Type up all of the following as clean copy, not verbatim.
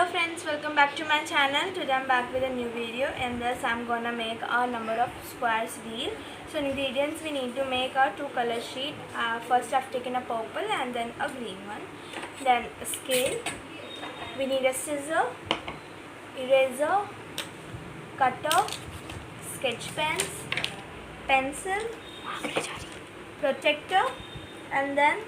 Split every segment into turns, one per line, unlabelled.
Hello friends, welcome back to my channel. Today I'm back with a new video. In this I'm gonna make a number of squares wheel. So ingredients we need to make a two color sheet. First I've taken a purple and then a green one. Then a scale. We need a scissor, eraser, cutter, sketch pens, pencil, protector, and then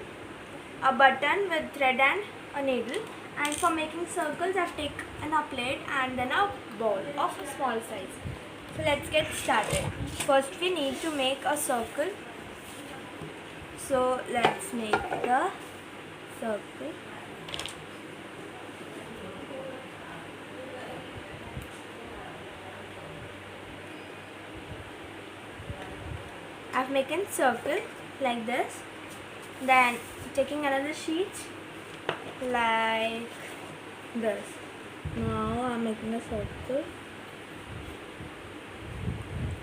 a button with thread and a needle. And for making circles I've taken a plate and then a ball of a small size. So let's get started. First we need to make a circle. So let's make the circle. I've making circle like this. Then taking another sheet like this. Now I'm making a circle.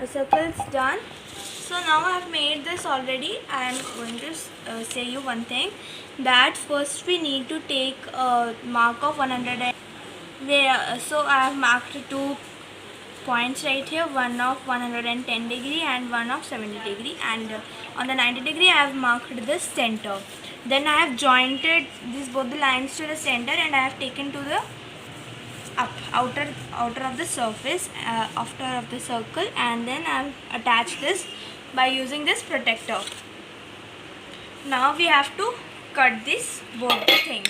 A circle is done. So now I have made this already. I am going to say you one thing, that first we need to take a mark of 100 so I have marked 2 points right here, one of 110 degree and one of 70 degree, and on the 90 degree I have marked the center. Then I have jointed both the lines to the center and I have taken to the outer of the surface after of the circle, and then I have attached this by using this protector. Now we have to cut both the things.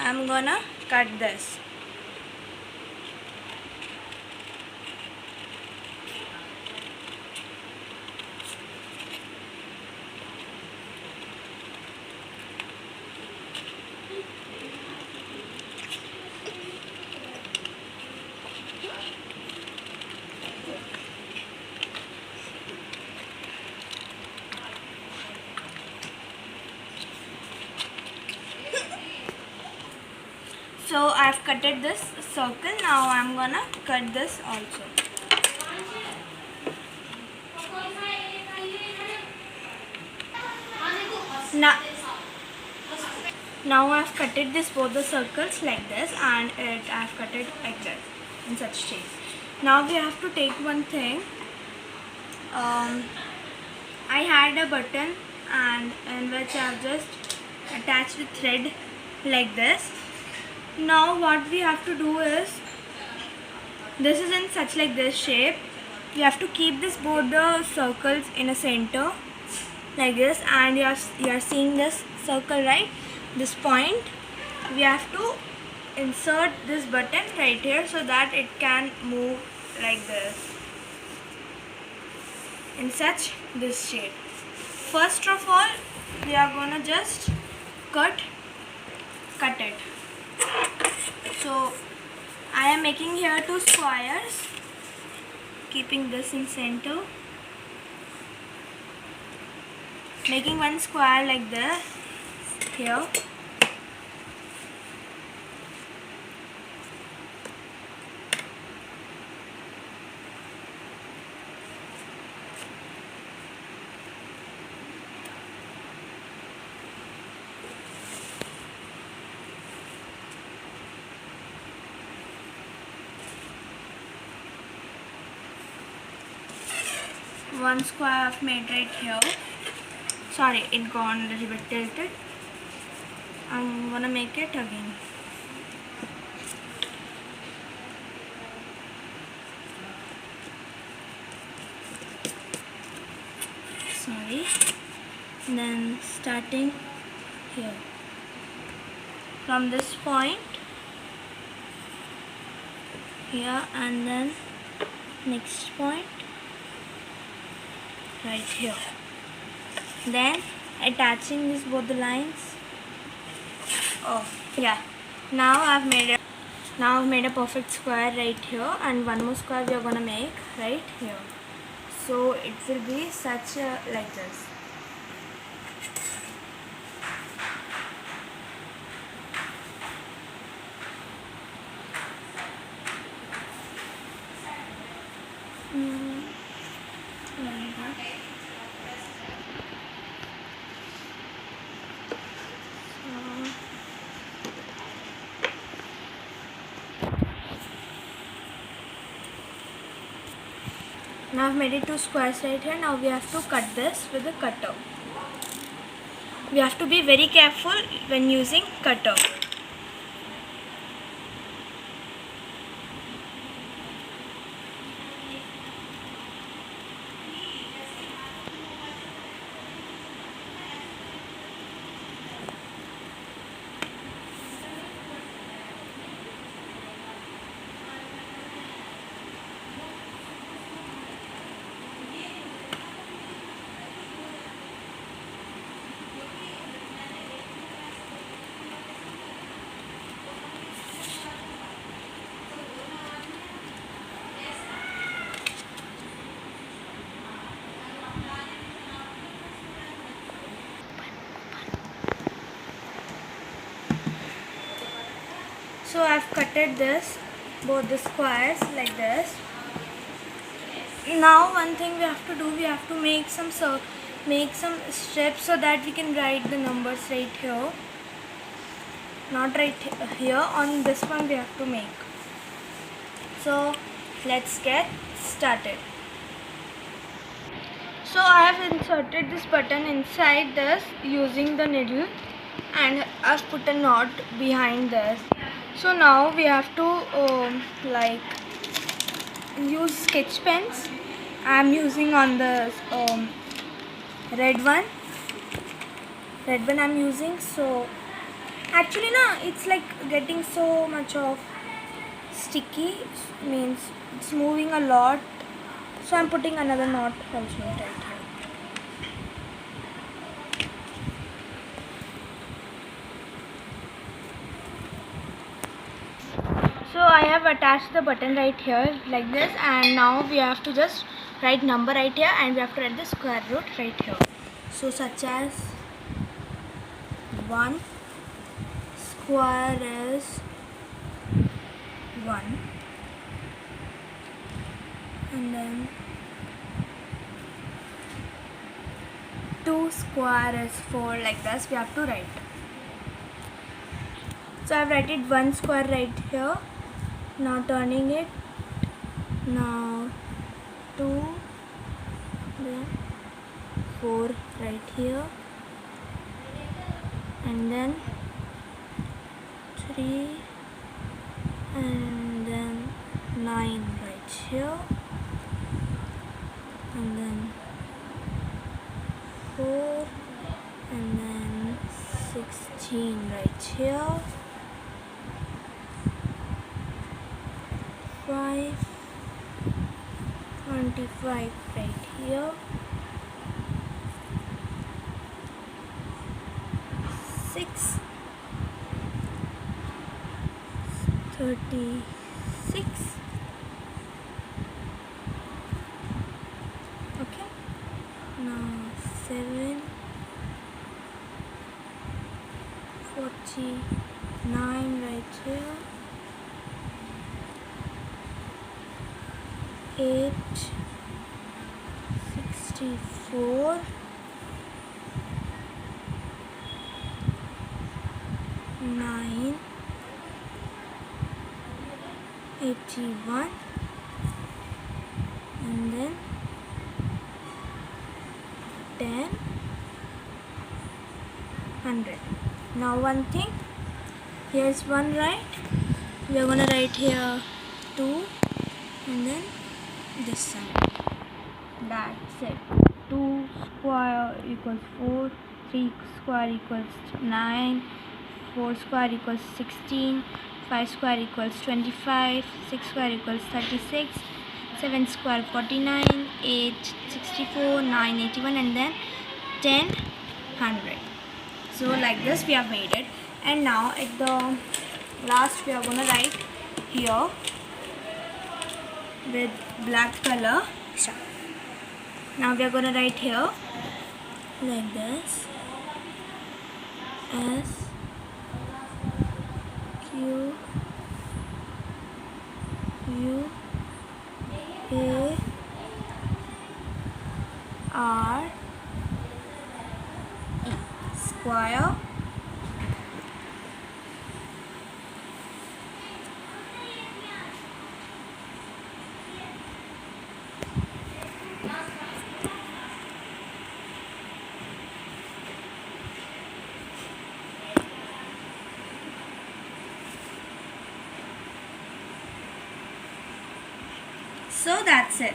I'm gonna cut this. So I've cutted this circle. Now I'm gonna cut this also. Now I've cutted both the circles like this, and I've cut it like this in such shape. Now we have to take one thing. I had a button and in which I've just attached the thread like this. Now what we have to do is, this is in such like this shape. We have to keep both the circles in a center like this, and you are seeing this circle, right? This point, we have to insert this button right here so that it can move like this in such this shape. First of all, we are gonna just cut it. So I am making here 2 squares, keeping this in center, making one square like this here. One square I've made right here. Sorry, it gone a little bit tilted. I'm gonna make it again. Sorry. Then starting here from this point here, and then next point right here. Then attaching both the lines. Oh yeah, now I've made a perfect square right here, and one more square we are gonna make right here. So it will be such like this. Now I've made it 2 squares right here. Now we have to cut this with a cutter. We have to be very careful when using cutter. So I've cutted this, both the squares like this. Now one thing we have to do, we have to make some strips so that we can write the numbers right here. Not right here, on this one we have to make. So let's get started. So I have inserted this button inside this using the needle, and I've put a knot behind this. So now we have to use sketch pens. I'm using on the red one I'm using. So actually it's like getting so much of sticky, means it's moving a lot. So I'm putting another knot also right here. So I have attached the button right here like this, and now we have to just write number right here, and we have to write the square root right here. So such as 1 square is 1, and then 2 square is 4, like this we have to write. So I have written 1 square right here. Now turning it, now 2, then 4 right here, and then 3, and then 9 right here, and then 4, and then 16 right here, 5, 25 right here, 6, 36, okay, now 7, 49 right here, 8, 64, 9, 81, and then 10, 100. Now one thing, here's 1 right, we are gonna write here 2, and then this side. That's it. 2 square equals 4, 3 square equals 9, 4 square equals 16, 5 square equals 25, 6 square equals 36, 7 square 49, 8 64, 9 81, and then 10 100. So like this we have made it, and now at the last we are gonna write here with black color. Now we are gonna write here like this: S Q U A R E, square. So that's it.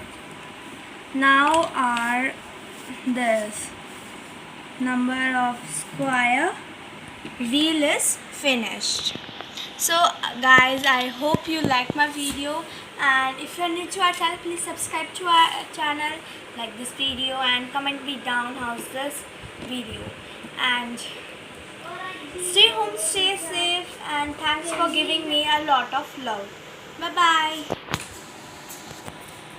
Now our this number of square wheel is finished. So guys, I hope you like my video, and if you're new to our channel, please subscribe to our channel, like this video, and comment me down how's this video. And stay home, stay safe, and thanks for giving me a lot of love. Bye bye.